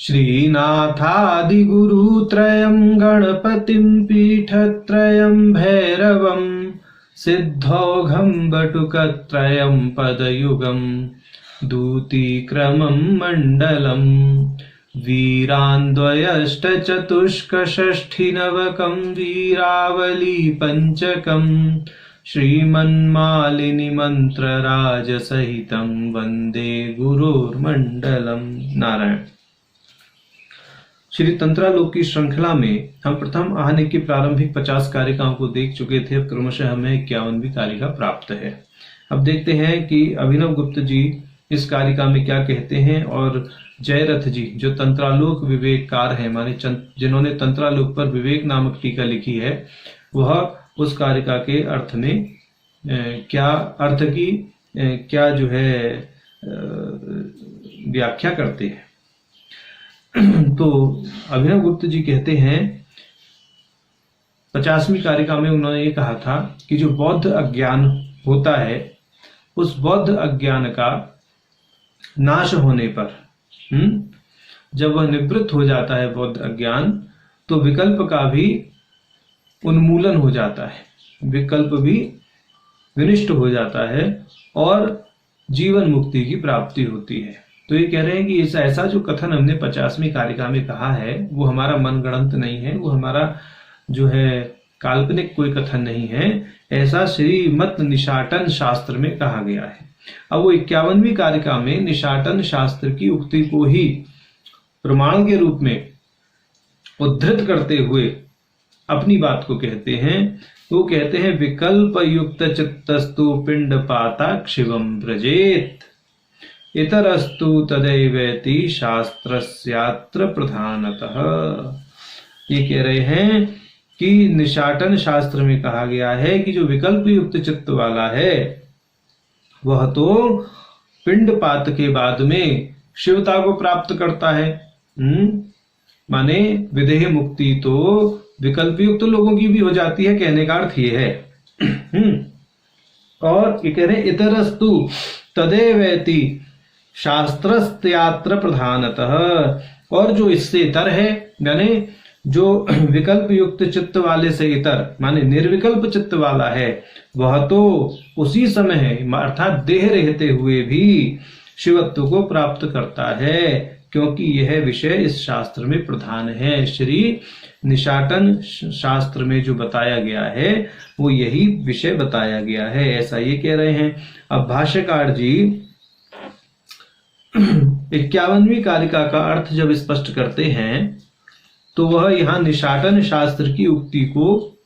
श्रीनाथादिगुरुत्रयं गणपतिं पीठत्रयं भैरवं सिद्धौघं बटुकत्रयं पदयुगं दूतीक्रमं मण्डलम् वीरान्द्वयष्टचतुष्कषष्ठिनवकं वीरावली पंचकं श्रीमन्मालिनी मंत्रराजसहितं वंदे गुरुर्मंडलम। नारायण। श्री तंत्रालोक की श्रृंखला में हम प्रथम आहने की प्रारंभिक 50 कारिकाओं को देख चुके थे। अब क्रमशः हमें 51वीं कारिका प्राप्त है। अब देखते हैं कि अभिनव गुप्त जी इस कारिका में क्या कहते हैं और जयरथ जी जो तंत्रालोक विवेककार है, माने जिन्होंने तंत्रालोक पर विवेक नामक टीका लिखी है, वह उस कारिका के अर्थ में क्या अर्थ की क्या जो है व्याख्या करते हैं। तो अभिनव गुप्त जी कहते हैं 50वीं कारिका में उन्होंने ये कहा था कि जो बौद्ध अज्ञान होता है, उस बौद्ध अज्ञान का नाश होने पर जब वह निवृत्त हो जाता है बौद्ध अज्ञान, तो विकल्प का भी उन्मूलन हो जाता है, विकल्प भी विनिष्ट हो जाता है और जीवन मुक्ति की प्राप्ति होती है। तो ये कह रहे हैं कि ऐसा जो कथन हमने 50वीं कारिका में कहा है वो हमारा मनगढ़ंत नहीं है, वो हमारा जो है काल्पनिक कोई कथन नहीं है, ऐसा श्रीमत निशाटन शास्त्र में कहा गया है। अब वो 51वीं कारिका में निशाटन शास्त्र की उक्ति को ही प्रमाण के रूप में उद्धृत करते हुए अपनी बात को कहते हैं। तो कहते हैं विकल्प युक्त चित्तस्तु पिंड पाता शिवम व्रजेत इतरस्तु तदैवेति शास्त्रस्यात्र प्रधानतः। ये कह रहे हैं कि निशाटन शास्त्र में कहा गया है कि जो विकल्प युक्त चित्त वाला है वह तो पिंडपात के बाद में शिवता को प्राप्त करता है। माने विदेह मुक्ति तो विकल्प युक्त लोगों की भी हो जाती है, कहने का अर्थ ये है। और ये कह रहे इतरस्तु तदेवेति शास्त्रस्यात्र प्रधानतः। और जो इससे इतर है, यानी जो विकल्प युक्त चित्त वाले से इतर माने निर्विकल्प चित्त वाला है, वह तो उसी समय अर्थात देह रहते हुए भी शिवत्व को प्राप्त करता है, क्योंकि यह विषय इस शास्त्र में प्रधान है। श्री निशाटन शास्त्र में जो बताया गया है वो यही विषय बताया गया है, ऐसा ये कह रहे हैं। अब भाष्यकार जी 51वीं कारिका का अर्थ जब स्पष्ट करते हैं तो वह यहाँ निशाटन शास्त्र की उक्ति को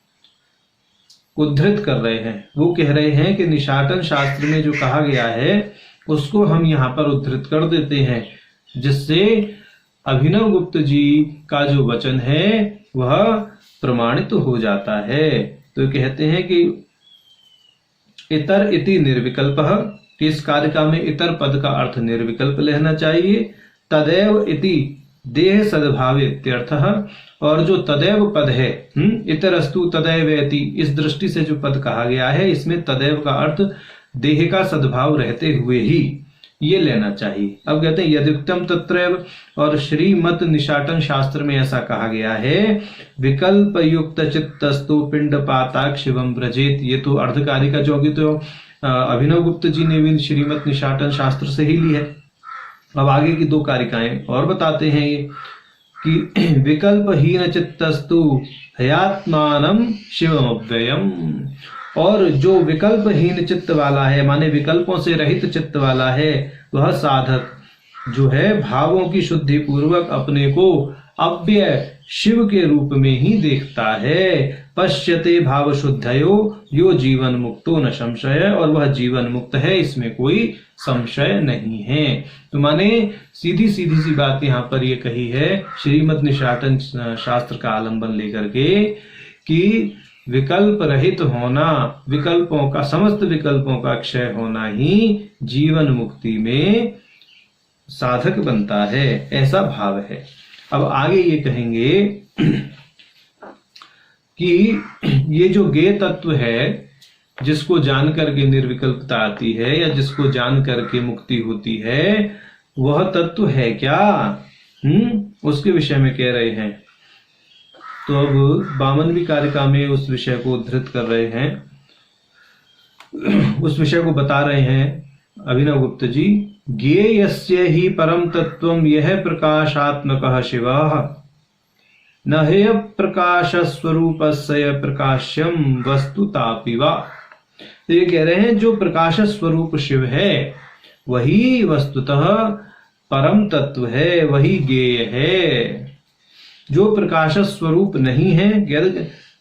उद्धृत कर रहे हैं। वो कह रहे हैं कि निशाटन शास्त्र में जो कहा गया है उसको हम यहाँ पर उद्धृत कर देते हैं, जिससे अभिनव गुप्त जी का जो वचन है वह प्रमाणित हो जाता है। तो कहते हैं कि इतर इति निर्विकल्प, इस कारिका में इतर पद का अर्थ निर्विकल्प लेना चाहिए। तदैव इति देह सद्भाव इत्यर्थः, और जो तदैव पद है इतरस्तु तदैवेति, इस दृष्टि से जो पद कहा गया है इसमें तदैव का अर्थ देह का सद्भाव रहते हुए ही ये लेना चाहिए। अब कहते हैं यदुक्तम तत्रैव, और श्रीमत निशाटन शास्त्र में ऐसा कहा गया है विकल्प युक्त चित्तस्तु पिंडपाताक शिवम व्रजेत। ये तो अर्धकारिका जो होगी तो अभिनव गुप्त जी ने भी श्रीमत निशाटन शास्त्र से ही ली है। अब आगे की 2 कारिकाएं और बताते हैं ये कि विकल्पहीन चित्तस्तु हयात्मानम शिवम अव्ययम, और जो विकल्पहीन चित्त वाला है माने विकल्पों से रहित चित्त वाला है, वह साधक जो है भावों की शुद्धि पूर्वक अपने को अव्यय शिव के रूप में ही देखता है। पश्यते भाव शुद्धयो यो जीवन मुक्तो न संशय, और वह जीवन मुक्त है, इसमें कोई संशय नहीं है। तो माने सीधी सीधी सी बात यहाँ पर ये कही है श्रीमद निशाटन शास्त्र का आलंबन लेकर के कि विकल्प रहित होना, विकल्पों का समस्त विकल्पों का क्षय होना ही जीवन मुक्ति में साधक बनता है, ऐसा भाव है। अब आगे ये कहेंगे कि ये जो ज्ञेय तत्व है जिसको जान करके निर्विकल्पता आती है या जिसको जान करके मुक्ति होती है, वह तत्व है क्या? उसके विषय में कह रहे हैं। तो अब 52वीं कारिका में उस विषय को उद्धृत कर रहे हैं, उस विषय को बता रहे हैं अभिनव गुप्त जी। ज्ञेयस्य हि परम तत्वं यह प्रकाशात्मकः शिवः न हेय प्रकाश स्वरूपस्य प्रकाश्यम वस्तुतापि वा। तो ये कह रहे हैं जो प्रकाश स्वरूप शिव है वही वस्तुतः परम तत्व है, वही ज्ञेय है। जो प्रकाश स्वरूप नहीं है,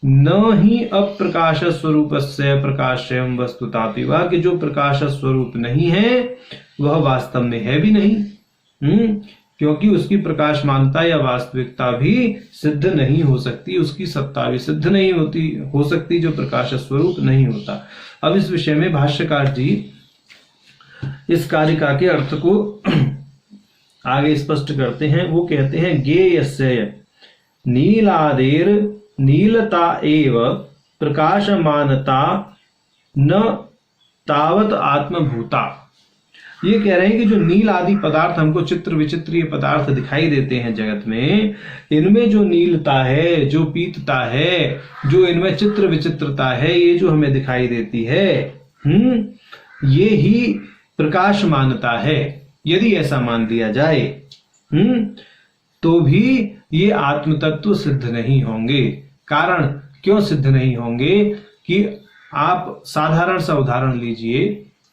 न ही अप्रकाश स्वरूपस्य प्रकाश्यम वस्तुतापि वा, कि जो प्रकाश स्वरूप नहीं है वह वास्तव में है भी नहीं। क्योंकि उसकी प्रकाशमानता या वास्तविकता भी सिद्ध नहीं हो सकती, उसकी सत्ता भी सिद्ध नहीं हो सकती जो प्रकाश स्वरूप नहीं होता। अब इस विषय में भाष्यकार जी इस कारिका के अर्थ को आगे स्पष्ट करते हैं। वो कहते हैं ज्ञेयस्य नीलादेर नीलता एव प्रकाशमानता न तावत आत्मभूता। ये कह रहे हैं कि जो नील आदि पदार्थ हमको चित्र विचित्रीय पदार्थ दिखाई देते हैं जगत में, इनमें जो नीलता है, जो पीतता है, जो इनमें चित्र विचित्रता है, ये जो हमें दिखाई देती है, ये ही प्रकाशमानता है। यदि ऐसा मान लिया जाए तो भी ये आत्म तत्व सिद्ध नहीं होंगे। कारण क्यों सिद्ध नहीं होंगे कि आप साधारण सा उदाहरण लीजिए,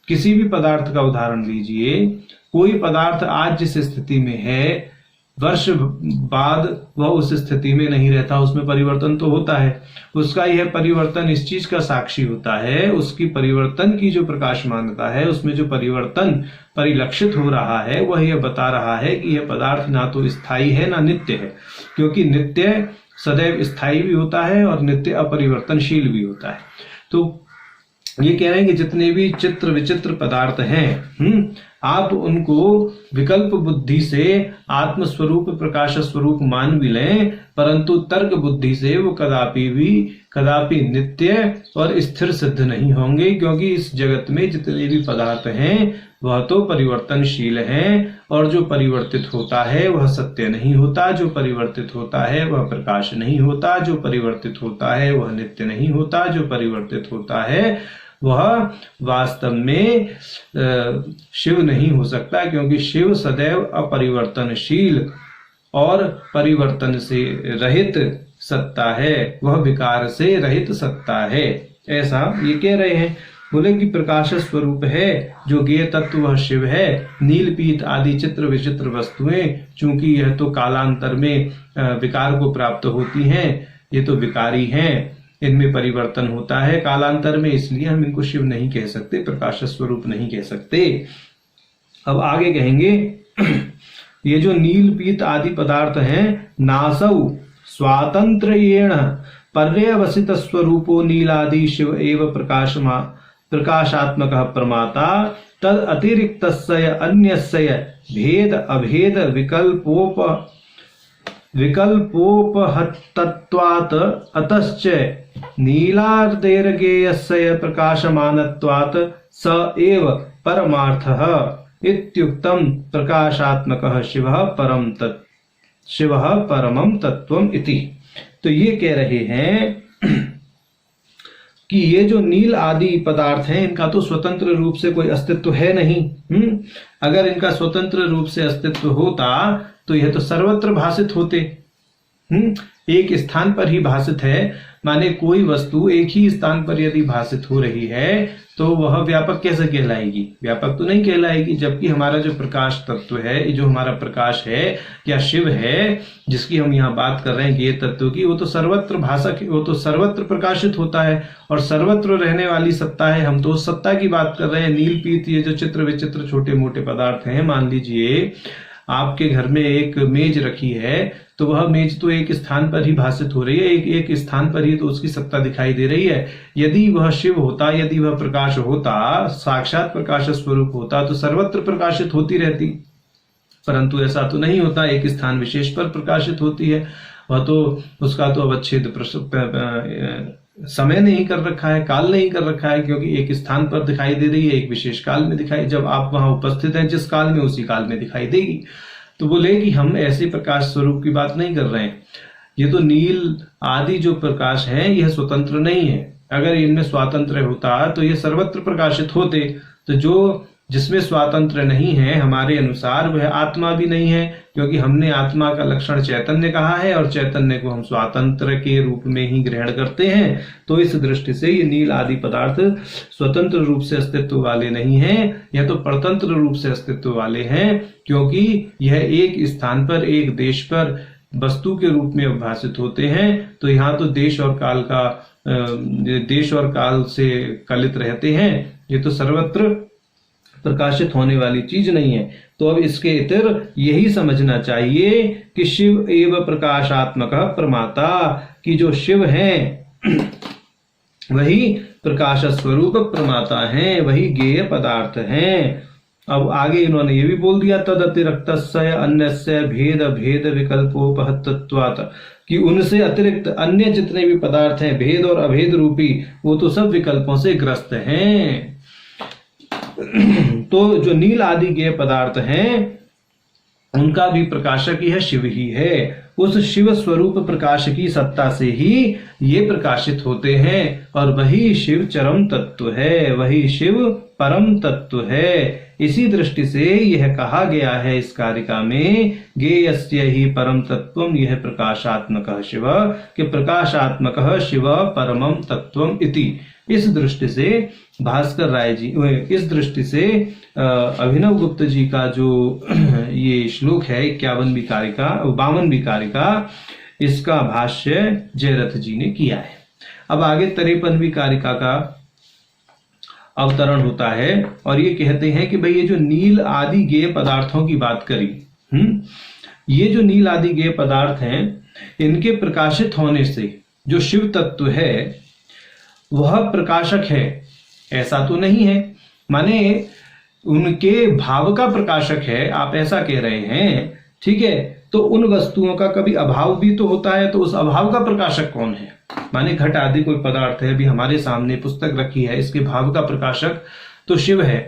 किसी भी पदार्थ का उदाहरण लीजिए। कोई पदार्थ आज जिस स्थिति में है, वर्ष बाद वह उस स्थिति में नहीं रहता, उसमें परिवर्तन तो होता है। उसका यह परिवर्तन इस चीज का साक्षी होता है, उसकी परिवर्तन की जो प्रकाशमानता है, उसमें जो परिवर्तन परिलक्षित हो रहा है, वह यह बता रहा है कि यह पदार्थ ना तो स्थायी है ना नित्य है। क्योंकि नित्य सदैव स्थायी भी होता है और नित्य अपरिवर्तनशील भी होता है। तो ये कह रहे हैं कि जितने भी चित्र विचित्र पदार्थ हैं, आप उनको विकल्प बुद्धि से आत्म स्वरूप प्रकाश स्वरूप मान भी लें, परंतु तर्क बुद्धि से वो कदापि नित्य और स्थिर सिद्ध नहीं होंगे। क्योंकि इस जगत में जितने भी पदार्थ हैं वह तो परिवर्तनशील हैं, और जो परिवर्तित होता है वह सत्य नहीं होता, जो परिवर्तित होता है वह प्रकाश नहीं होता, जो परिवर्तित होता है वह नित्य नहीं होता, जो परिवर्तित होता है वह वास्तव में शिव नहीं हो सकता। क्योंकि शिव सदैव अपरिवर्तनशील और परिवर्तन से रहित सत्ता है, वह विकार से रहित सत्ता है, ऐसा ये कह रहे हैं। बोले कि प्रकाश स्वरूप है जो ज्ञेय तत्व वह शिव है। नील पीत आदि चित्र विचित्र वस्तुएं, चूंकि यह तो कालांतर में विकार को प्राप्त होती हैं, ये तो विकारी हैं, इनमें परिवर्तन होता है कालांतर में, इसलिए हम इनको शिव नहीं कह सकते, प्रकाश स्वरूप नहीं कह सकते। अब आगे कहेंगे ये जो नील पीत आदि पदार्थ हैं, नासौ स्वातंत्र्येण पर्यवसित स्वरूपो नीलादि शिव एव प्रकाशात्मकः प्रमाता तद अतिरिक्तस्य अन्यस्य भेद अभेद विकल्पोपहतत्वात् अतश्च नीलार्देर्गेयस्य प्रकाशमानत्वात् स एव परमार्थः इत्युक्तं प्रकाशात्मकः शिवः परमं तत्वम् इति। तो ये कह रहे हैं कि ये जो नील आदि पदार्थ हैं, इनका तो स्वतंत्र रूप से कोई अस्तित्व है नहीं। अगर इनका स्वतंत्र रूप से अस्तित्व होता तो यह तो सर्वत्र भाषित होते। एक स्थान पर ही भाषित है, माने कोई वस्तु एक ही स्थान पर यदि भाषित हो रही है तो वह व्यापक कैसे कहलाएगी? व्यापक तो नहीं कहलाएगी। जबकि हमारा जो प्रकाश तत्व है, जो हमारा प्रकाश है या शिव है, जिसकी हम यहाँ बात कर रहे हैं ये तत्व की, वो तो सर्वत्र भाषक, वो तो सर्वत्र प्रकाशित होता है और सर्वत्र रहने वाली सत्ता है। हम तो उस सत्ता की बात कर रहे हैं। नील पीत ये जो चित्र विचित्र छोटे मोटे पदार्थ हैं, मान लीजिए आपके घर में एक मेज रखी है, तो वह मेज तो एक स्थान पर ही भाषित हो रही है, एक स्थान पर ही तो उसकी सत्ता दिखाई दे रही है। यदि वह शिव होता, यदि वह प्रकाश होता, साक्षात प्रकाश स्वरूप होता, तो सर्वत्र प्रकाशित होती रहती। परंतु ऐसा तो नहीं होता, एक स्थान विशेष पर प्रकाशित होती है। वह तो उसका तो अवच्छेद समय नहीं कर रखा है, काल नहीं कर रखा है, क्योंकि एक स्थान पर दिखाई दे रही है, एक विशेष काल में दिखाई, जब आप वहां उपस्थित हैं जिस काल में, उसी काल में दिखाई देगी। तो बोले कि हम ऐसे प्रकाश स्वरूप की बात नहीं कर रहे हैं, ये तो नील आदि जो प्रकाश है यह स्वतंत्र नहीं है। अगर इनमें स्वातंत्र होता तो ये सर्वत्र प्रकाशित होते। तो जो जिसमें स्वातंत्र नहीं है हमारे अनुसार वह आत्मा भी नहीं है, क्योंकि हमने आत्मा का लक्षण चैतन्य कहा है और चैतन्य को हम स्वातंत्र के रूप में ही ग्रहण करते हैं। तो इस दृष्टि से ये नील आदि पदार्थ स्वतंत्र रूप से अस्तित्व वाले नहीं हैं, यह तो परतंत्र रूप से अस्तित्व वाले हैं, क्योंकि यह एक स्थान पर एक देश पर वस्तु के रूप में अभासित होते हैं। तो यहाँ तो देश और काल से कलित रहते हैं, ये तो सर्वत्र प्रकाशित होने वाली चीज नहीं है। तो अब इसके इतर यही समझना चाहिए कि शिव एव प्रकाशात्मक प्रमाता, कि जो शिव है वही प्रकाश स्वरूप प्रमाता है, वही ज्ञेय पदार्थ है। अब आगे इन्होंने ये भी बोल दिया, तद अतिरिक्तस्य अन्यस्य भेद भेद विकल्पोपहतत्वात्, कि उनसे अतिरिक्त अन्य जितने भी पदार्थ हैं भेद और अभेद रूपी, वो तो सब विकल्पों से ग्रस्त हैं। तो जो नील आदि ज्ञेय पदार्थ हैं उनका भी प्रकाशक ही है, शिव ही है। उस शिव स्वरूप प्रकाश की सत्ता से ही ये प्रकाशित होते हैं, और वही शिव चरम तत्व है, वही शिव परम तत्व है। इसी दृष्टि से यह कहा गया है इस कारिका में, ज्ञेयस्य ही परम तत्वम यह प्रकाशात्मकः शिव, कि प्रकाशात्मकः शिव परमम तत्वम इति। इस दृष्टि से भास्कर राय जी, इस दृष्टि से अभिनव गुप्त जी का जो ये श्लोक है 52वीं कारिका 52वीं कारिका, इसका भाष्य जयरथ जी ने किया है। अब आगे 53वीं कारिका का अवतरण होता है, और ये कहते हैं कि भाई ये जो नील आदि ज्ञेय पदार्थों की बात करी, ये जो नील आदि ज्ञेय पदार्थ हैं, इनके प्रकाशित होने से जो शिव तत्व है वह प्रकाशक है, ऐसा तो नहीं है। माने उनके भाव का प्रकाशक है, आप ऐसा कह रहे हैं, ठीक है। तो उन वस्तुओं का कभी अभाव भी तो होता है, तो उस अभाव का प्रकाशक कौन है? माने घट आदि कोई पदार्थ है, अभी हमारे सामने पुस्तक रखी है, इसके भाव का प्रकाशक तो शिव है,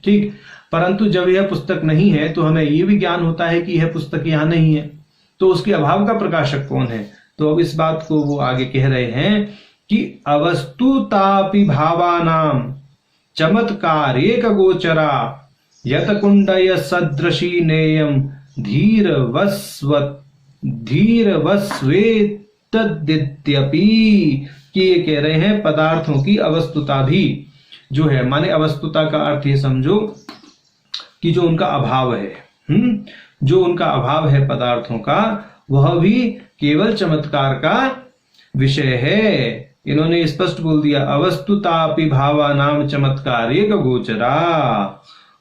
ठीक। परंतु जब यह पुस्तक नहीं है तो हमें ये भी ज्ञान होता है कि यह पुस्तक यहाँ नहीं है, तो उसके अभाव का प्रकाशक कौन है? तो अब इस बात को वो आगे कह रहे हैं कि अवस्तुतापि भावानां चमत्कार एक गोचरा यत कुंडय सदृशी नेयम धीरवस्वेतद्यपि, कि ये कह रहे हैं पदार्थों की अवस्तुता भी जो है, माने अवस्तुता का अर्थ ये समझो कि जो उनका अभाव है, जो उनका अभाव है पदार्थों का, वह भी केवल चमत्कार का विषय है। इन्होंने स्पष्ट बोल दिया, अवस्तुतापि भावानाम चमत्कार एक गोचरा।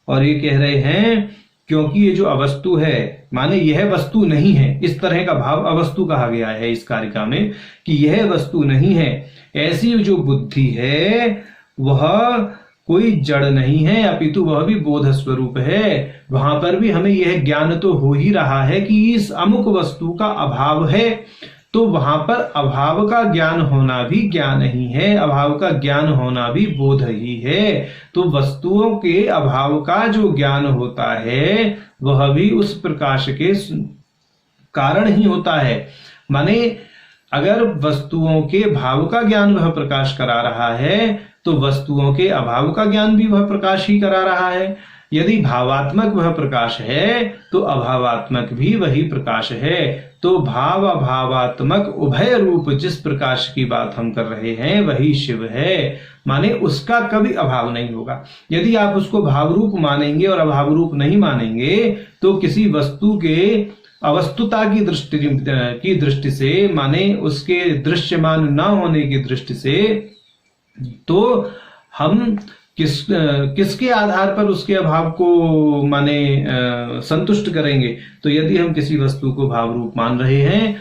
और ये कह रहे हैं क्योंकि ये जो अवस्तु है, माने यह वस्तु नहीं है, इस तरह का भाव अवस्तु कहा गया है इस कारिका में, कि यह वस्तु नहीं है। ऐसी जो बुद्धि है वह कोई जड़ नहीं है, अपितु वह भी बोध स्वरूप है। वहां पर भी हमें यह ज्ञान तो हो ही रहा है कि इस अमुक वस्तु का अभाव है, तो वहां पर अभाव का ज्ञान होना भी ज्ञान ही है, अभाव का ज्ञान होना भी बोध ही है। तो वस्तुओं के अभाव का जो ज्ञान होता है वह भी उस प्रकाश के कारण ही होता है। माने अगर वस्तुओं के भाव का ज्ञान वह प्रकाश करा रहा है, तो वस्तुओं के अभाव का ज्ञान भी वह प्रकाश ही करा रहा है। यदि भावात्मक वह प्रकाश है तो अभावात्मक भी वही प्रकाश है। तो भाव अभावात्मक उभय रूप जिस प्रकाश की बात हम कर रहे हैं वही शिव है, माने उसका कभी अभाव नहीं होगा। यदि आप उसको भाव रूप मानेंगे और अभाव रूप नहीं मानेंगे तो किसी वस्तु के अवस्तुता की दृष्टि से, माने उसके दृश्यमान न होने की दृष्टि से, तो हम किसके आधार पर उसके अभाव को माने संतुष्ट करेंगे? तो यदि हम किसी वस्तु को भाव रूप मान रहे हैं,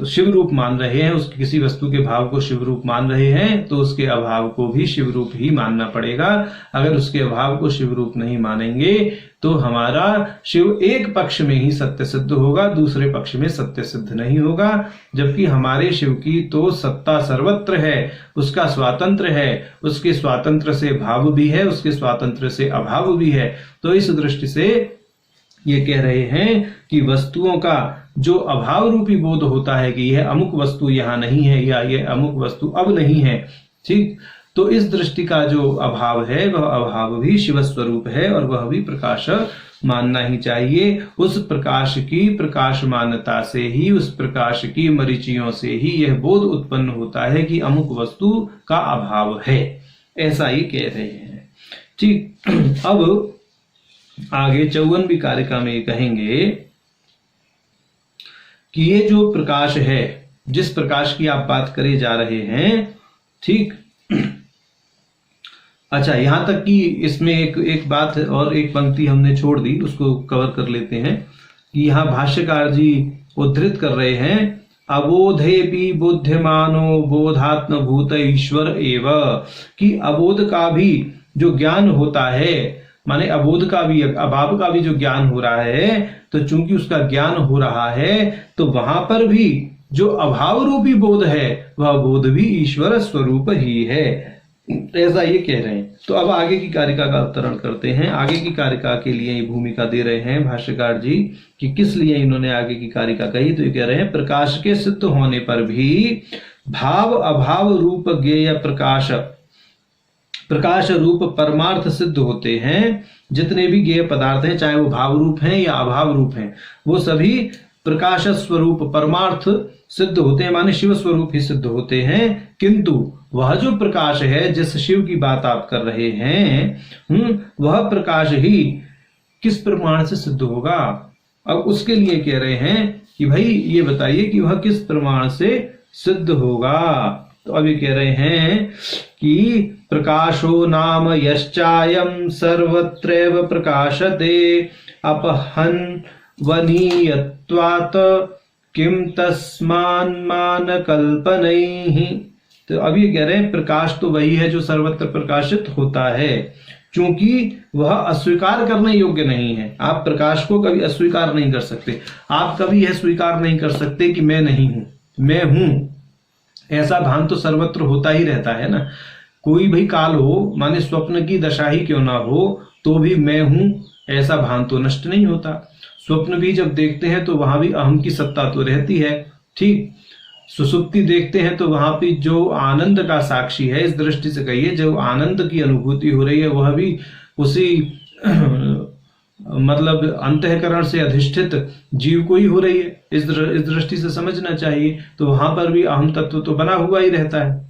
शिव रूप मान रहे हैं, उस किसी वस्तु के भाव को शिव रूप मान रहे हैं, तो उसके अभाव को भी शिव रूप ही मानना पड़ेगा। अगर उसके अभाव को शिव रूप नहीं मानेंगे तो हमारा शिव एक पक्ष में ही सत्य सिद्ध होगा, दूसरे पक्ष में सत्य सिद्ध नहीं होगा। जबकि हमारे शिव की तो सत्ता सर्वत्र है, उसका स्वातंत्र है, उसके स्वातंत्र से भाव भी है, उसके स्वातंत्र से अभाव भी है। तो इस दृष्टि से ये कह रहे हैं कि वस्तुओं का जो अभाव रूपी बोध होता है कि यह अमुक वस्तु यहाँ नहीं है या यह अमुक वस्तु अब नहीं है, ठीक, तो इस दृष्टि का जो अभाव है वह अभाव भी शिव स्वरूप है और वह भी प्रकाश मानना ही चाहिए। उस प्रकाश की प्रकाशमानता से ही, उस प्रकाश की मरीचियों से ही यह बोध उत्पन्न होता है कि अमुक वस्तु का अभाव है, ऐसा ही कह रहे हैं। ठीक, अब आगे 54वीं कारिका में कहेंगे कि ये जो प्रकाश है, जिस प्रकाश की आप बात करे जा रहे हैं, ठीक, अच्छा, यहां तक कि इसमें एक बात और एक पंक्ति हमने छोड़ दी, उसको कवर कर लेते हैं कि यहाँ भाष्यकार जी उद्धृत कर रहे हैं, अबोधेपि बुद्धिमानो बोधात्म भूत ईश्वर एव, कि अबोध का भी जो ज्ञान होता है, माने अबोध का भी, अभाव का भी जो ज्ञान हो रहा है, तो चूंकि उसका ज्ञान हो रहा है तो वहां पर भी जो अभाव रूपी बोध है वह बोध भी ईश्वर स्वरूप ही है, ऐसा ये कह रहे हैं। तो अब आगे की कारिका का अवतरण करते हैं। आगे की कारिका के लिए भूमिका दे रहे हैं भाष्यकार जी कि किस लिए इन्होंने आगे की कारिका कही। तो ये कह रहे हैं, प्रकाश के सिद्ध होने पर भी भाव अभाव रूप ज्ञेय प्रकाश रूप परमार्थ सिद्ध होते हैं। जितने भी ज्ञेय पदार्थ हैं, चाहे वो भाव रूप हैं या अभाव रूप हैं, वो सभी प्रकाश स्वरूप परमार्थ सिद्ध होते हैं, माने शिव स्वरूप ही सिद्ध होते हैं। किंतु वह जो प्रकाश है, जिस शिव की बात आप कर रहे हैं, वह प्रकाश ही किस प्रमाण से सिद्ध होगा। अब उसके लिए कह रहे हैं कि भाई ये बताइए कि वह किस प्रमाण से सिद्ध होगा। तो अभी कह रहे हैं कि प्रकाशो नाम यश्चायं सर्वत्रैव प्रकाशते अपहन वनीयत्वात् किम तस्मान्मान कल्पनैहि। तो अब ये कह रहे हैं प्रकाश तो वही है जो सर्वत्र प्रकाशित होता है, क्योंकि वह अस्वीकार करने योग्य नहीं है। आप प्रकाश को कभी अस्वीकार नहीं कर सकते। आप कभी यह स्वीकार नहीं कर सकते कि मैं नहीं हूं, मैं हूं। ऐसा भान तो सर्वत्र होता ही रहता है ना। कोई भी काल हो, माने स्वप्न की दशा ही क्यों ना हो, तो भी मैं हूं ऐसा भान तो नष्ट नहीं होता। स्वप्न भी जब देखते हैं तो वहां भी अहम की सत्ता तो रहती है, ठीक। सुसुप्ति देखते हैं तो वहां भी जो आनंद का साक्षी है, इस दृष्टि से कहिए जो आनंद की अनुभूति हो रही है वह भी उसी मतलब अंतःकरण से अधिष्ठित जीव को ही हो रही है। इस दृष्टि से समझना चाहिए। तो वहां पर भी अहम तत्व तो बना हुआ ही रहता है।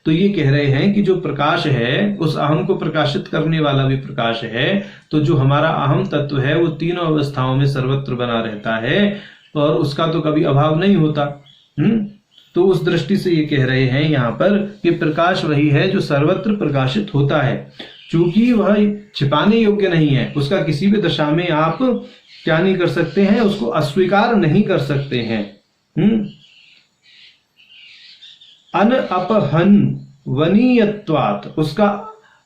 तो ये कह रहे हैं कि जो प्रकाश है, उस अहम को प्रकाशित करने वाला भी प्रकाश है। तो जो हमारा अहम तत्व है वो तीनों अवस्थाओं में सर्वत्र बना रहता है और उसका तो कभी अभाव नहीं होता। तो उस दृष्टि से ये कह रहे हैं यहाँ पर कि प्रकाश वही है जो सर्वत्र प्रकाशित होता है, चूंकि वह छिपाने योग्य नहीं है। उसका किसी भी दशा में आप क्या नहीं कर सकते हैं, उसको अस्वीकार नहीं कर सकते हैं। अन अपहन वनीयत्वात्, उसका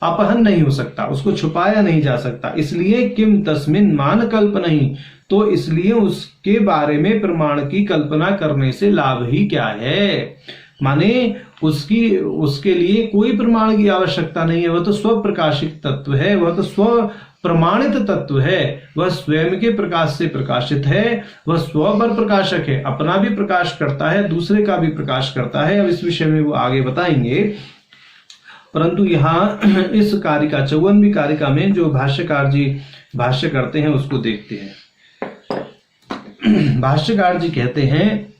अपहन नहीं हो सकता, उसको छुपाया नहीं जा सकता। इसलिए किम तस्मिन मान कल्प नहीं, तो इसलिए उसके बारे में प्रमाण की कल्पना करने से लाभ ही क्या है। माने उसके लिए कोई प्रमाण की आवश्यकता नहीं है। वह तो स्वप्रकाशित तत्व है, वह तो स्व प्रमाणित तत्व है, वह स्वयं के प्रकाश से प्रकाशित है, वह स्व पर प्रकाशक है, अपना भी प्रकाश करता है, दूसरे का भी प्रकाश करता है। अब इस विषय में वो आगे बताएंगे, परंतु यहाँ इस कारिका 54वीं कारिका में जो भाष्यकार जी भाष्य करते हैं उसको देखते हैं। भाष्यकार जी कहते हैं,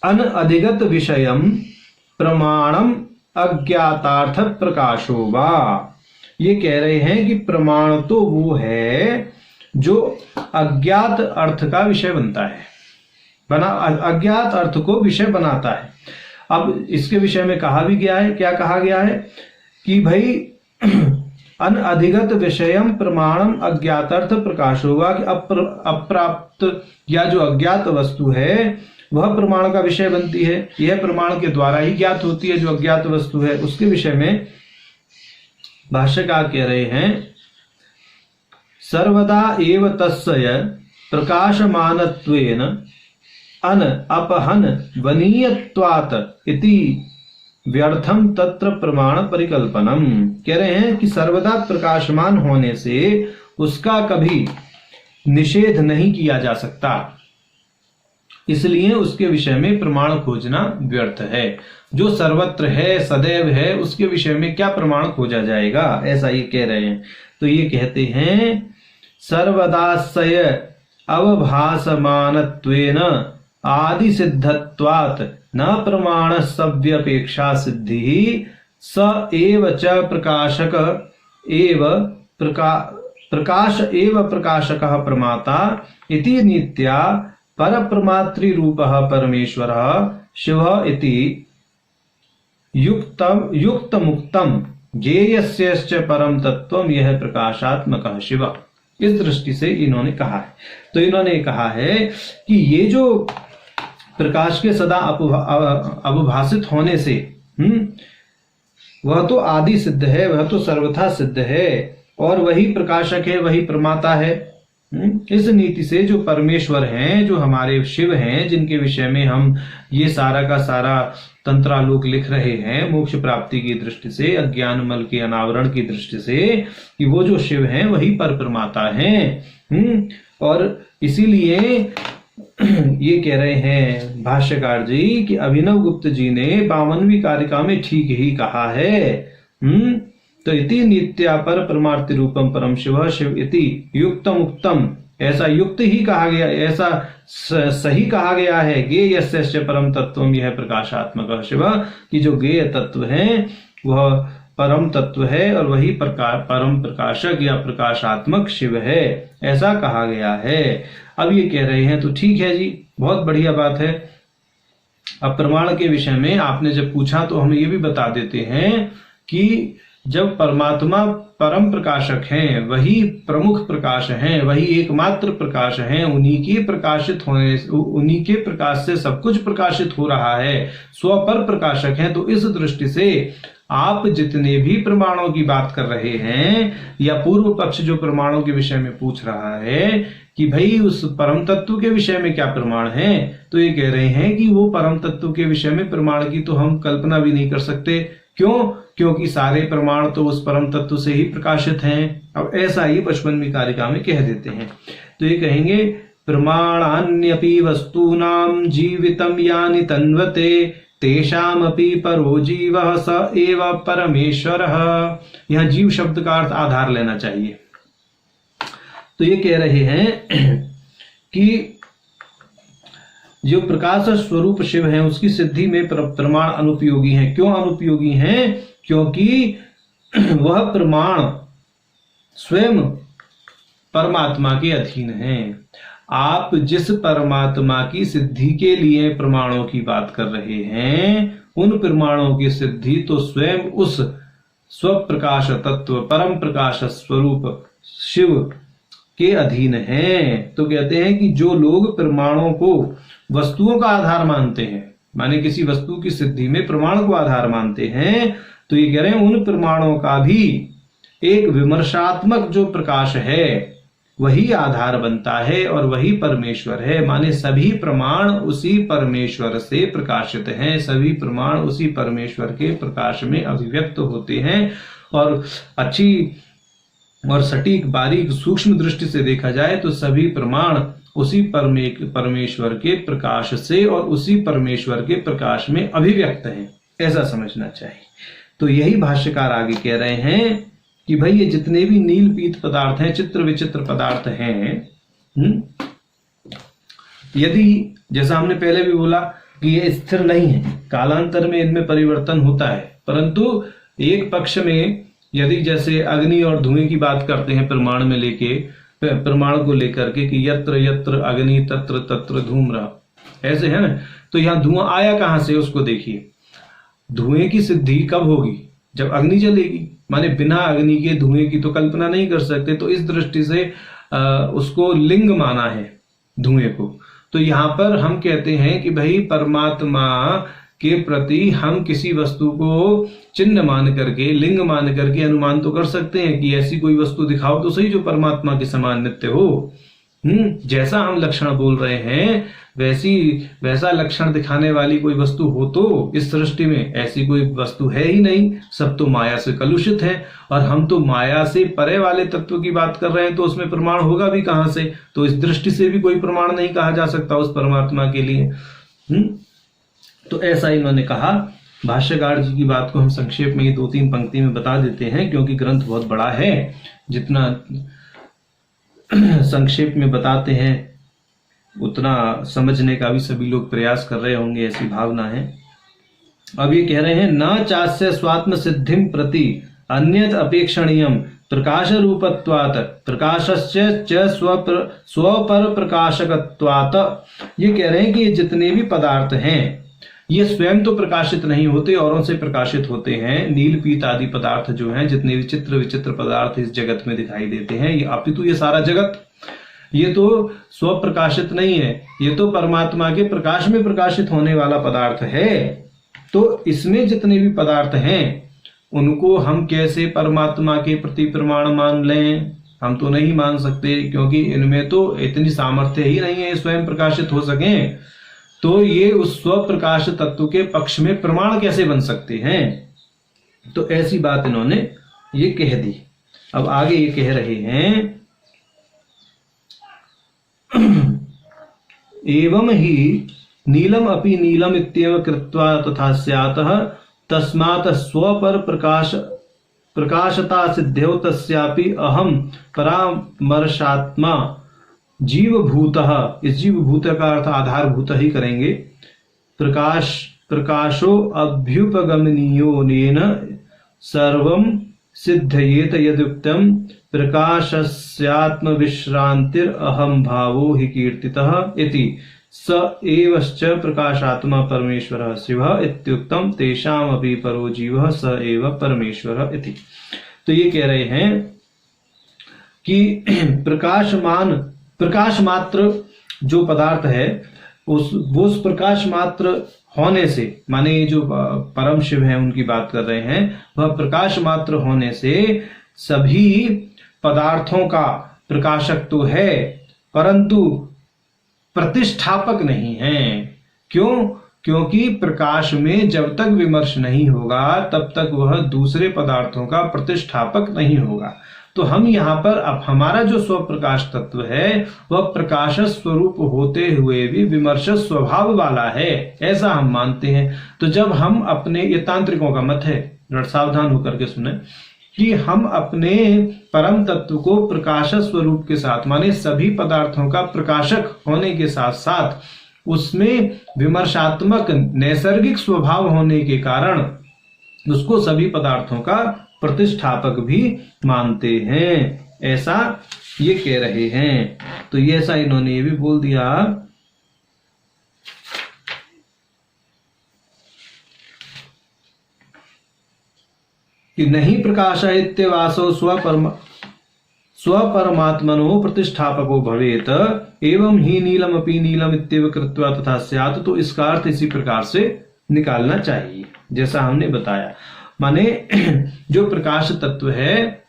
अन अधिगत विषयम प्रमाणम अज्ञातार्थ प्रकाशो वा। ये कह रहे हैं कि प्रमाण तो वो है जो अज्ञात अर्थ का विषय बनता है, अज्ञात अर्थ को विषय बनाता है। अब इसके विषय में कहा भी गया है, क्या कहा गया है कि भाई अन अधिगत विषयम प्रमाणम अज्ञातार्थ प्रकाश होगा, कि अप्राप्त या जो अज्ञात वस्तु है वह प्रमाण का विषय बनती है। यह प्रमाण के द्वारा ही ज्ञात होती है। जो अज्ञात वस्तु है उसके विषय में भाष्यकार कह रहे हैं, सर्वदा एव तस्य प्रकाशमानत्वेन अन अपहन वनीयत्वात् इति व्यर्थम तत्र प्रमाण परिकल्पनम। कह रहे हैं कि सर्वदा प्रकाशमान होने से उसका कभी निषेध नहीं किया जा सकता, इसलिए उसके विषय में प्रमाण खोजना व्यर्थ है। जो सर्वत्र है, सदैव है, उसके विषय में क्या प्रमाण खोजा जाएगा, ऐसा ये कह रहे हैं। तो ये कहते हैं सर्वदासय अवभासमानत्वेन आदि सिद्धत्वात् न प्रमाण सव्यपेक्षा सिद्धि स एव च प्रकाशक एव प्रकाश एव प्रकाशकः प्रमाता इति नित्या परप्रमातृरूपः परमेश्वरः शिवः इति युक्त मुक्तम ज्ञेयस्यश्च परम तत्वम यह प्रकाशात्मकः शिवः। इस दृष्टि से इन्होंने कहा है। तो इन्होंने कहा है कि ये जो प्रकाश के सदा अवभासित होने से वह तो आदि सिद्ध है, वह तो सर्वथा सिद्ध है, और वही प्रकाशक है, वही प्रमाता है। इस नीति से जो परमेश्वर हैं, जो हमारे शिव हैं, जिनके विषय में हम ये सारा का सारा तंत्रालोक लिख रहे हैं मोक्ष प्राप्ति की दृष्टि से, अज्ञान मल के अनावरण की दृष्टि से, कि वो जो शिव हैं वही पर प्रमाता हैं। और इसीलिए ये कह रहे हैं भाष्यकार जी कि अभिनव गुप्त जी ने 52वीं कारिका में ठीक ही कहा है। तो इति नित्या पर परमार्थि रूपम परम शिव शिव इति युक्तम उक्तम, ऐसा युक्त ही कहा गया, ऐसा सही कहा गया है। ज्ञेयस्य परम तत्वम यह प्रकाशात्मक शिव, कि जो ज्ञेय तत्व है वह परम तत्व है और वही परम प्रकाशक या प्रकाशात्मक शिव है, ऐसा कहा गया है। अब ये कह रहे हैं तो ठीक है जी, बहुत बढ़िया बात है। अब प्रमाण के विषय में आपने जब पूछा तो हम ये भी बता देते हैं कि जब परमात्मा परम प्रकाशक हैं, वही प्रमुख प्रकाश हैं, वही एकमात्र प्रकाश हैं, उन्हीं के प्रकाशित होने, उन्हीं के प्रकाश से सब कुछ प्रकाशित हो रहा है, स्वपर प्रकाशक हैं। तो इस दृष्टि से आप जितने भी प्रमाणों की बात कर रहे हैं, या पूर्व पक्ष जो प्रमाणों के विषय में पूछ रहा है कि भाई उस परम तत्व के विषय में क्या प्रमाण है, तो ये कह रहे हैं कि वो परम तत्व के विषय में प्रमाण की तो हम कल्पना भी नहीं कर सकते। क्यों? क्योंकि सारे प्रमाण तो उस परम तत्व से ही प्रकाशित हैं। अब ऐसा ही 55वीं कारिका में कह देते हैं। तो ये कहेंगे प्रमाणान्यपि वस्तूनां जीवितम यानि तन्वते तेषामपि परो जीवः स एव परमेश्वरः। यहाँ जीव शब्द का अर्थ आधार लेना चाहिए। तो ये कह रहे हैं कि जो प्रकाश स्वरूप शिव है उसकी सिद्धि में प्रमाण अनुपयोगी हैं। क्यों अनुपयोगी हैं? क्योंकि वह प्रमाण स्वयं परमात्मा के अधीन है। आप जिस परमात्मा की सिद्धि के लिए प्रमाणों की बात कर रहे हैं, उन प्रमाणों की सिद्धि तो स्वयं उस स्वप्रकाश तत्व परम प्रकाश स्वरूप शिव के अधीन है। तो कहते हैं कि जो लोग प्रमाणों को वस्तुओं का आधार मानते हैं, माने किसी वस्तु की सिद्धि में प्रमाण को आधार मानते हैं, तो ये कह रहे हैं उन प्रमाणों का भी एक विमर्शात्मक जो प्रकाश है वही आधार बनता है और वही परमेश्वर है। माने सभी प्रमाण उसी परमेश्वर से प्रकाशित हैं, सभी प्रमाण उसी परमेश्वर के प्रकाश में अभिव्यक्त होते हैं। और अच्छी और सटीक बारीक सूक्ष्म दृष्टि से देखा जाए तो सभी प्रमाण उसी परमेश्वर के प्रकाश से और उसी परमेश्वर के प्रकाश में अभिव्यक्त हैं, ऐसा समझना चाहिए। तो यही भाष्यकार आगे कह रहे हैं कि भाई ये जितने भी नील पीत पदार्थ हैं, चित्र विचित्र पदार्थ हैं, यदि जैसा हमने पहले भी बोला कि ये स्थिर नहीं है, कालांतर में इनमें परिवर्तन होता है, परंतु एक पक्ष में यदि जैसे अग्नि और धुएं की बात करते हैं प्रमाण में लेके, प्रमाण को लेकर के कि यत्र यत्र अग्नि तत्र तत्र धूम्र, ऐसे है ना। तो यहाँ धुआं आया कहां से, उसको देखिए। धुएं की सिद्धि कब होगी? जब अग्नि जलेगी। माने बिना अग्नि के धुएं की तो कल्पना नहीं कर सकते। तो इस दृष्टि से उसको लिंग माना है धुएं को। तो यहाँ पर हम कहते हैं कि भाई परमात्मा के प्रति हम किसी वस्तु को चिन्ह मान करके, लिंग मान करके अनुमान तो कर सकते हैं कि ऐसी कोई वस्तु दिखाओ तो सही जो परमात्मा के समान नित्य हो। जैसा हम लक्षण बोल रहे हैं वैसा लक्षण दिखाने वाली कोई वस्तु हो तो इस सृष्टि में ऐसी कोई वस्तु है ही नहीं। सब तो माया से कलुषित है, और हम तो माया से परे वाले तत्व की बात कर रहे हैं, तो उसमें प्रमाण होगा भी कहां से। तो इस दृष्टि से भी कोई प्रमाण नहीं कहा जा सकता उस परमात्मा के लिए। तो ऐसा इन्होंने कहा। भाष्यकार जी की बात को हम संक्षेप में 2-3 पंक्ति में बता देते हैं, क्योंकि ग्रंथ बहुत बड़ा है। जितना संक्षेप में बताते हैं उतना समझने का भी सभी लोग प्रयास कर रहे होंगे, ऐसी भावना है। अब ये कह रहे हैं, न चास्य स्वात्म सिद्धिम प्रति अन्यत अपेक्षणीयम प्रकाश रूपत्वात् प्रकाशस्य च स्वपर प्रकाशकत्वात्। ये कह रहे हैं कि ये जितने भी पदार्थ हैं ये स्वयं तो प्रकाशित नहीं होते, औरों से प्रकाशित होते हैं। नील पीत आदि पदार्थ जो हैं, जितने भी चित्र विचित्र पदार्थ इस जगत में दिखाई देते हैं, ये अपितु ये सारा जगत ये तो स्व प्रकाशित नहीं है, ये तो परमात्मा के प्रकाश में प्रकाशित होने वाला पदार्थ है। तो इसमें जितने भी पदार्थ हैं उनको हम कैसे परमात्मा के प्रति प्रमाण मान लें? हम तो नहीं मान सकते, क्योंकि इनमें तो इतनी सामर्थ्य ही नहीं है स्वयं प्रकाशित हो सकें। तो ये उस स्व प्रकाश तत्व के पक्ष में प्रमाण कैसे बन सकते हैं? तो ऐसी बात इन्होंने ये कह दी। अब आगे ये कह रहे हैं, एवं ही नीलम अपि नीलम इत्येव कृत्वा तथा स्यातः तस्मात् स्वपर प्रकाशता सिद्ध्यौ तस्यापि अहम परामर्शात्मा जीवभूतः। इस जीवभूत का अर्थ आधारभूत ही करेंगे। प्रकाशो अभ्युपगमनीयो नेन सर्वं सिद्धयेत यदुक्तम प्रकाशस्यात्म विश्रांतिर अहम भावो हि कीर्तितः इति स एवश्च प्रकाशात्मा परमेश्वरः शिवः इत्युक्तम तेषाम् अपि परो जीवः स एव परमेश्वरः इति। तो ये कह रहे हैं कि प्रकाश मात्र जो पदार्थ है उस प्रकाश मात्र होने से, माने जो परम शिव हैं उनकी बात कर रहे हैं, वह प्रकाश मात्र होने से सभी पदार्थों का प्रकाशक तो है, परंतु प्रतिष्ठापक नहीं है। क्यों? क्योंकि प्रकाश में जब तक विमर्श नहीं होगा तब तक वह दूसरे पदार्थों का प्रतिष्ठापक नहीं होगा। तो हम यहाँ पर अब हमारा जो स्वप्रकाश तत्व है वह प्रकाश स्वरूप होते हुए भी विमर्श स्वभाव वाला है, ऐसा हम मानते हैं। तो जब हम अपने, ये तांत्रिकों का मत है, सावधान होकर के सुने, कि हम अपने परम तत्व को प्रकाश स्वरूप के साथ, माने सभी पदार्थों का प्रकाशक होने के साथ साथ उसमें विमर्शात्मक नैसर्गिक स्वभाव होने के कारण उसको सभी पदार्थों का प्रतिष्ठापक भी मानते हैं, ऐसा ये कह रहे हैं। तो ये ऐसा इन्होंने ये भी बोल दिया कि नहीं प्रकाशयित्यवासो स्वपरमात्मनो प्रतिष्ठापको भवेत एवं ही नीलमपि नीलम इत्येव कृत्वा तथा स्यात्। तो इसका अर्थ इसी प्रकार से निकालना चाहिए जैसा हमने बताया। माने जो प्रकाश तत्व है,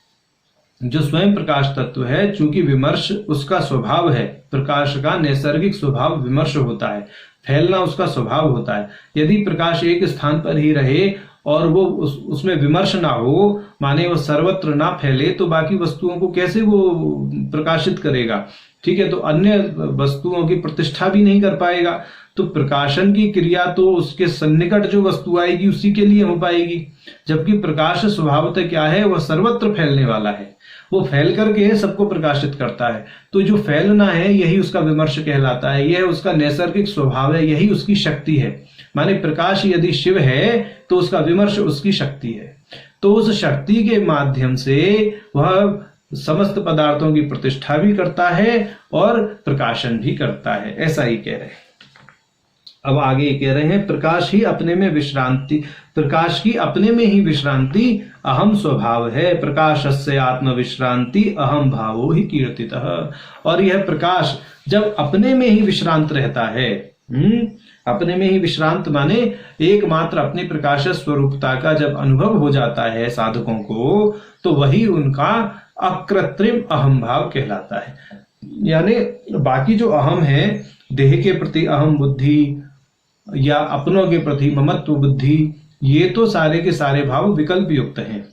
जो स्वयं प्रकाश तत्व है, चूंकि विमर्श उसका स्वभाव है, प्रकाश का नैसर्गिक स्वभाव विमर्श होता है, फैलना उसका स्वभाव होता है। यदि प्रकाश एक स्थान पर ही रहे और वो उसमें विमर्श ना हो, माने वो सर्वत्र ना फैले, तो बाकी वस्तुओं को कैसे वो प्रकाशित करेगा? ठीक है, तो अन्य वस्तुओं की प्रतिष्ठा भी नहीं कर पाएगा। तो प्रकाशन की क्रिया तो उसके सन्निकट जो वस्तु आएगी उसी के लिए हो पाएगी, जबकि प्रकाश स्वभावतः क्या है, वह सर्वत्र फैलने वाला है, वो फैल करके सबको प्रकाशित करता है। तो जो फैलना है यही उसका विमर्श कहलाता है, यह उसका नैसर्गिक स्वभाव है, यही उसकी शक्ति है। माने प्रकाश यदि शिव है तो उसका विमर्श उसकी शक्ति है। तो उस शक्ति के माध्यम से वह समस्त पदार्थों की प्रतिष्ठा भी करता है और प्रकाशन भी करता है, ऐसा ही कह रहे हैं। अब आगे कह रहे हैं, प्रकाश ही अपने में विश्रांति, प्रकाश की अपने में ही विश्रांति अहम स्वभाव है। प्रकाशस्य आत्म विश्रांति अहम भावो ही कीर्तितः। और यह प्रकाश जब अपने में ही विश्रांत रहता है, अपने में ही विश्रांत माने एकमात्र अपनी प्रकाश स्वरूपता का जब अनुभव हो जाता है साधकों को, तो वही उनका अकृत्रिम अहम भाव कहलाता है। यानी बाकी जो अहम है, देह के प्रति अहम बुद्धि या अपनों के प्रति ममत्व बुद्धि, ये तो सारे के सारे भाव विकल्प युक्त हैं।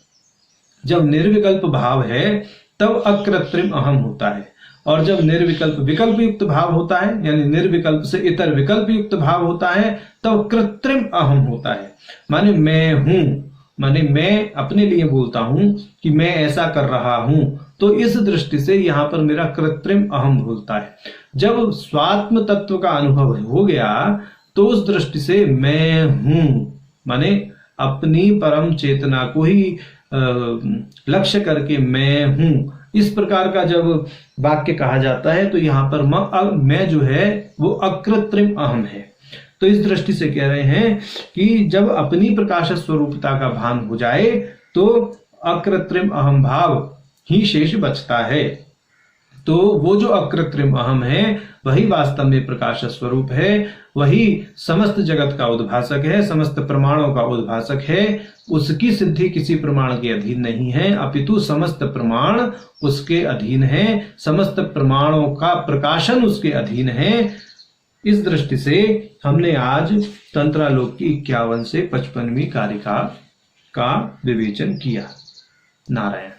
जब निर्विकल्प भाव है तब अकृत्रिम अहम होता है, और जब निर्विकल्प विकल्प युक्त भाव होता है, यानी निर्विकल्प से इतर विकल्प युक्त भाव होता है, तब कृत्रिम अहम होता है। माने मैं हूं, माने मैं अपने लिए बोलता हूं कि मैं ऐसा कर रहा हूं, तो इस दृष्टि से यहां पर मेरा कृत्रिम अहम बोलता है। जब स्वात्म तत्व का अनुभव हो गया तो उस दृष्टि से मैं हूं, माने अपनी परम चेतना को ही लक्ष्य करके मैं हूं, इस प्रकार का जब वाक्य कहा जाता है तो यहां पर मैं जो है वो अकृत्रिम अहम है। तो इस दृष्टि से कह रहे हैं कि जब अपनी प्रकाश स्वरूपता का भान हो जाए तो अकृत्रिम अहम भाव ही शेष बचता है। तो वो जो अकृत्रिम अहम है वही वास्तव में प्रकाश स्वरूप है, वही समस्त जगत का उद्भासक है, समस्त प्रमाणों का उद्भासक है। उसकी सिद्धि किसी प्रमाण के अधीन नहीं है, अपितु समस्त प्रमाण उसके अधीन है, समस्त प्रमाणों का प्रकाशन उसके अधीन है। इस दृष्टि से हमने आज तंत्रालोक की 51 से 55वीं कारिका का विवेचन किया। नारायण।